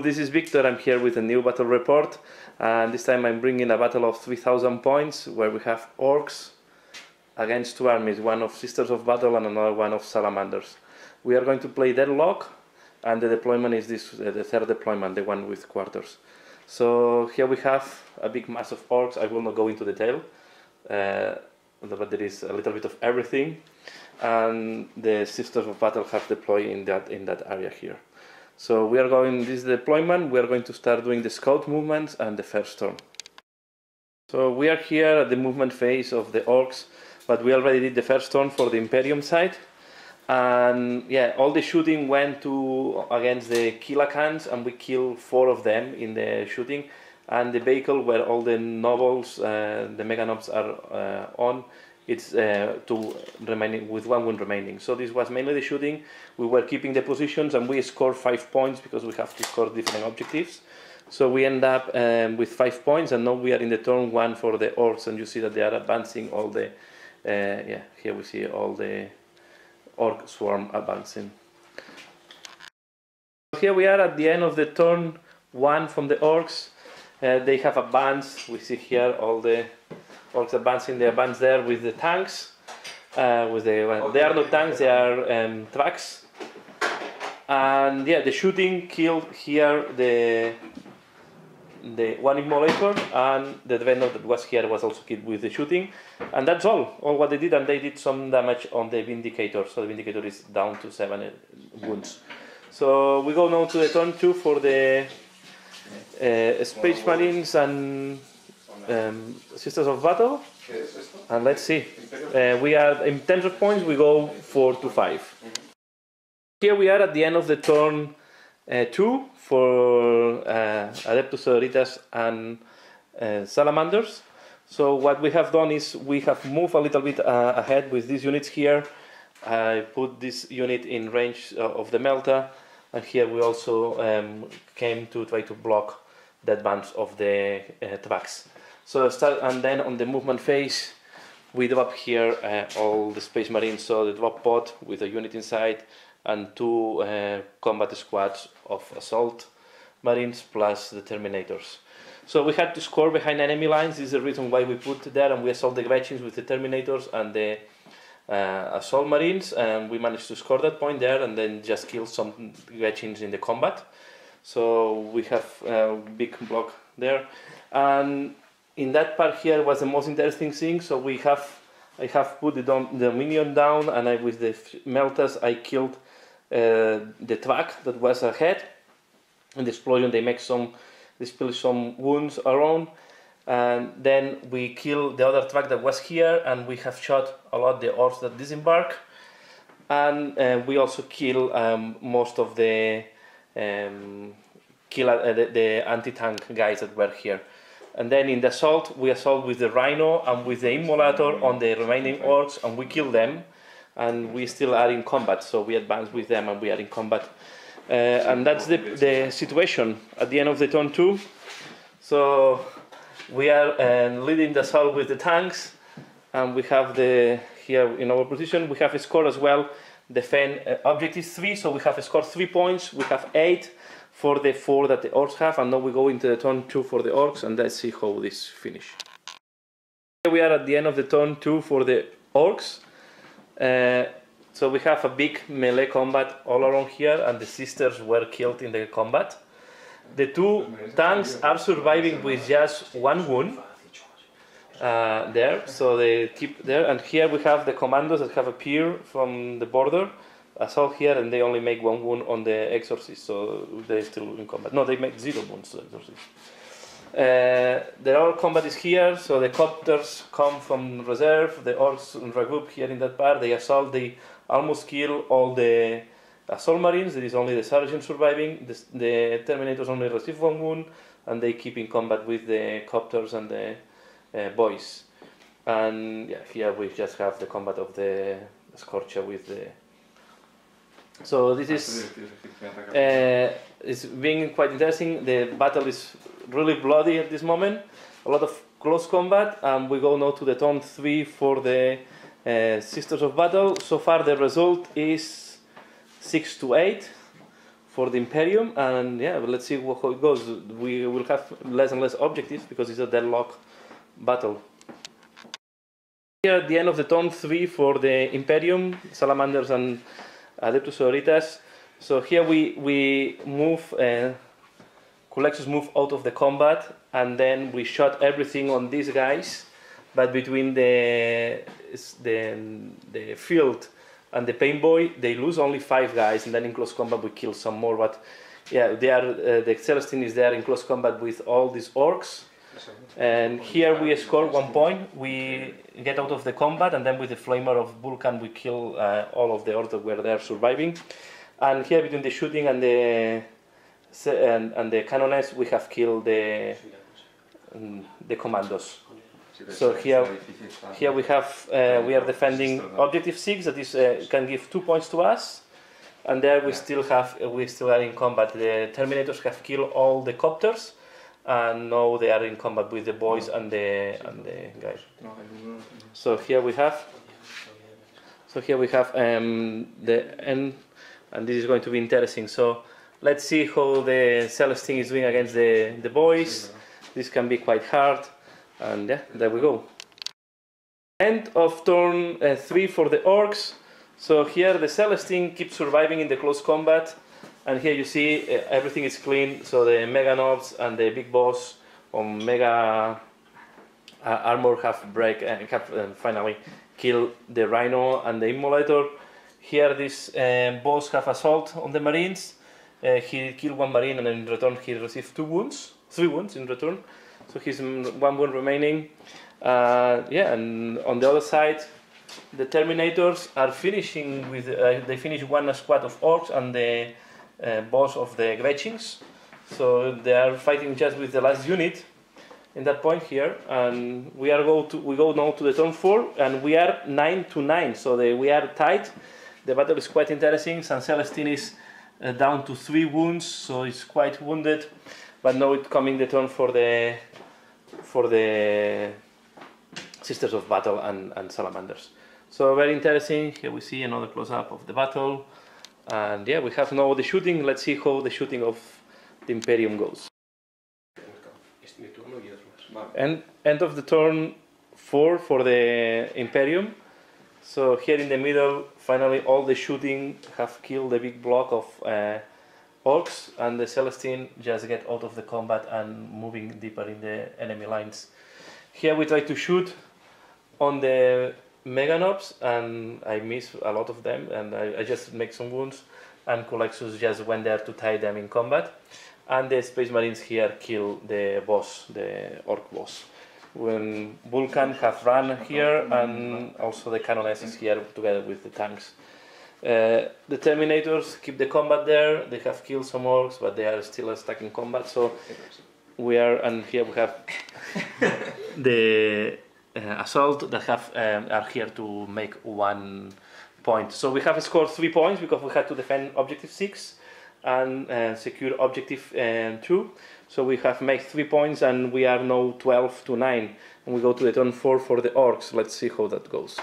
this is Victor. I'm here with a new battle report, and this time I'm bringing a battle of 3000 points where we have Orks against two armies, one of Sisters of Battle and another one of Salamanders. We are going to play Deadlock, and the deployment is this, the third deployment, the one with quarters. So here we have a big mass of Orks. I will not go into detail, but there is a little bit of everything, and the Sisters of Battle have deployed in that area here. So we are going this deployment. We are going to start doing the scout movements and the first turn. So we are here at the movement phase of the Orks, but we already did the first turn for the Imperium side, and yeah, all the shooting went to against the Kilakans, and we killed 4 of them in the shooting. And the vehicle where all the nobles, the mega nobs are on, it's remaining with 1 wound remaining. So this was mainly the shooting. We were keeping the positions, and we scored 5 points because we have to score different objectives. So we end up with 5 points, and now we are in the turn 1 for the Orks, and you see that they are advancing all the here we see all the Ork swarm advancing. Here we are at the end of the turn 1 from the Orks. They have advanced. We see here all the Orks advancing. They advance there with the tanks. They are not tanks, they are trucks. And yeah, the shooting killed here the one immolator, and the Deadlock that was here was also killed with the shooting. And that's all what they did, and they did some damage on the Vindicator. So the Vindicator is down to 7 wounds. So we go now to the turn 2 for the Space Marines and Sisters of Battle, and let's see. We are in terms of points, we go 4 to 5. Here we are at the end of the turn 2 for Adeptus Sororitas and Salamanders. So what we have done is we have moved a little bit ahead with these units here. I put this unit in range of the Melta, and here we also came to try to block the advance of the trucks. So and then on the movement phase, we drop here all the Space Marines, so the drop pod with a unit inside, and 2 combat squads of Assault Marines plus the Terminators. So we had to score behind enemy lines. This is the reason why we put there, and we assault the Gretchins with the Terminators and the Assault Marines, and we managed to score that point there, and then just kill some Gretchins in the combat. So we have a big block there, and in that part here was the most interesting thing. So I have put the Dominion down, and with the Meltas I killed the truck that was ahead. In the explosion they spill some wounds around, and then we kill the other truck that was here, and we have shot a lot the Orks that disembark, and we also kill most of the anti-tank guys that were here. And then in the assault, we assault with the Rhino and with the Immolator on the remaining Orks, and we kill them, and we still are in combat. So we advance with them, and we are in combat. And that's the situation at the end of the turn 2. So we are leading the assault with the tanks, and we have here in our position, we have a score as well. Defend objective 3, so we have scored 3 points. We have 8 for the 4 that the Orks have, and now we go into the turn 2 for the Orks, and let's see how this finish. Here we are at the end of the turn 2 for the Orks. So we have a big melee combat all around here, and the Sisters were killed in the combat. The 2 tanks are surviving with just 1 wound there, so they keep there. And here we have the commandos that have appeared from the border. Assault here, and they only make 1 wound on the Exorcist, so they're still in combat. No, they make 0 wounds to the Exorcist. The Ork combat is here, so the copters come from reserve. The Orks regroup here in that part. They assault, they almost kill all the Assault Marines. There is only the Sergeant surviving. The Terminators only receive 1 wound, and they keep in combat with the copters and the boys. And yeah, here we just have the combat of the Scorcher with the. So this is it's being quite interesting. The battle is really bloody at this moment. A lot of close combat, and we go now to the turn 3 for the Sisters of Battle. So far the result is 6 to 8 for the Imperium, and yeah, but let's see how it goes. We will have less and less objectives because it's a deadlock battle. Here at the end of the turn 3 for the Imperium, Salamanders and Adeptus Sororitas. So here we move, Culexus move out of the combat, and then we shot everything on these guys, but between the field and the Pain Boy, they lose only 5 guys, and then in close combat we kill some more. But yeah, they are the Celestine is there in close combat with all these Orks, and here we score 1 point. We get out of the combat, and then with the Flamer of Vulcan we kill all of the Orks that were there surviving. And here between the shooting and the cannoners, we have killed the commandos. So here we have we are defending objective 6, that is can give 2 points to us, and there we still are in combat. The Terminators have killed all the copters, and now they are in combat with the boys and the guys. So here we have the end, and this is going to be interesting. So let's see how the Celestine is doing against the boys. This can be quite hard. And yeah, there we go. End of turn 3 for the Orks. So here the Celestine keeps surviving in the close combat, and here you see everything is clean. So the Mega Nobs and the big boss on Mega Armor have finally killed the Rhino and the Immolator. Here this boss have assault on the Marines. He killed 1 Marine, and in return he received 3 wounds in return. So he's 1 wound remaining. Yeah, and on the other side, the Terminators are finishing with. They finish 1 squad of Orks and the boss of the Gretchings. So they are fighting just with the last unit in that point here. And we go now to the turn 4, and we are 9-9. So we are tied. The battle is quite interesting. San Celestine is down to 3 wounds, so it's quite wounded. But now it's coming the turn for the Sisters of Battle and Salamanders. So very interesting. Here we see another close-up of the battle, and yeah, we have now the shooting. Let's see how the shooting of the Imperium goes. And end of the turn 4 for the Imperium. So here in the middle, finally all the shooting have killed the big block of Orks, and the Celestine just get out of the combat and moving deeper in the enemy lines. Here we try to shoot on the Meganobs, and I miss a lot of them, and I just make some wounds, and Culexus just went there to tie them in combat. And the Space Marines here kill the boss, the Ork boss. When Vulcan have run here, and also the Cannoners is here together with the tanks. The Terminators keep the combat there. They have killed some Orks, but they are still stuck in combat. So we are, and here we have the assault that are here to make 1 point. So we have scored 3 points because we had to defend objective 6 and secure objective 2. So we have made 3 points, and we are now 12-9. And we go to the turn 4 for the Orks. Let's see how that goes.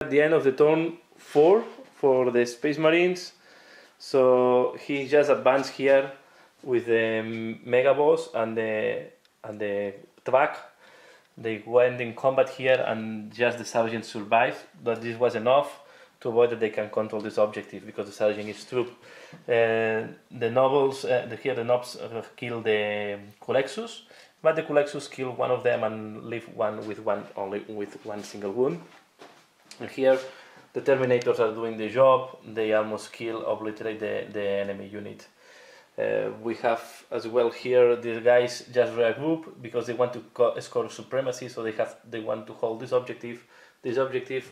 At the end of the turn 4 for the Space Marines. So he just advanced here with the Mega Boss and the Tvak. They went in combat here, and just the Sergeant survived, but this was enough to avoid that they can control this objective because the Sergeant is troop. The nobles, here the Nobs kill the Culexus, but the Culexus kill 1 of them and leave only with 1 single wound. And here the Terminators are doing the job. They almost obliterate the enemy unit. We have as well here the guys just regroup because they want to score supremacy, so they want to hold this objective,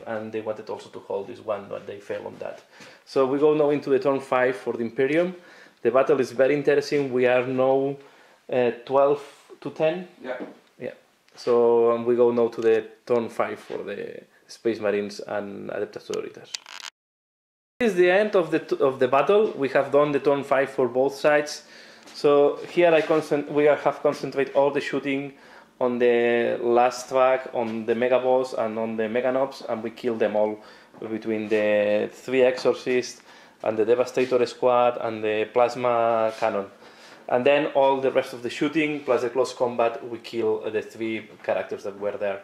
and they wanted also to hold this one, but they fail on that. So we go now into the turn 5 for the Imperium. The battle is very interesting. We are now 12-10. Yeah. So we go now to the turn 5 for the Space Marines and Adeptus Sororitas. This is the end of the battle. We have done the turn 5 for both sides. So here we have concentrated all the shooting on the last track, on the Mega Boss and on the Meganobs, and we killed them all between the 3 Exorcists and the Devastator squad, and the plasma cannon. And then all the rest of the shooting, plus the close combat, we kill the 3 characters that were there.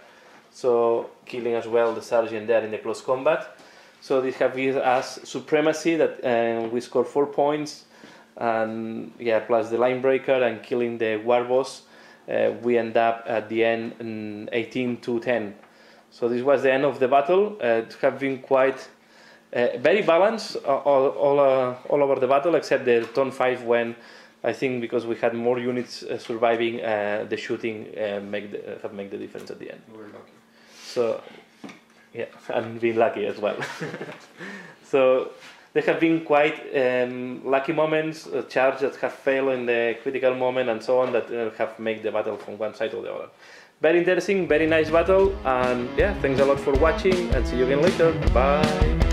So killing as well the Sergeant there in the close combat. So this have given us supremacy that we score 4 points, and yeah, plus the line breaker and killing the war boss, we end up at the end 18-10. So this was the end of the battle. It have been quite very balanced all over the battle, except the turn 5 when I think because we had more units surviving, the shooting have made the difference at the end. We were lucky. So yeah, and being lucky as well. So there have been quite lucky moments, charges that have failed in the critical moment and so on, that have made the battle from one side or the other. Very interesting, very nice battle, and yeah, thanks a lot for watching, and see you again later. Bye.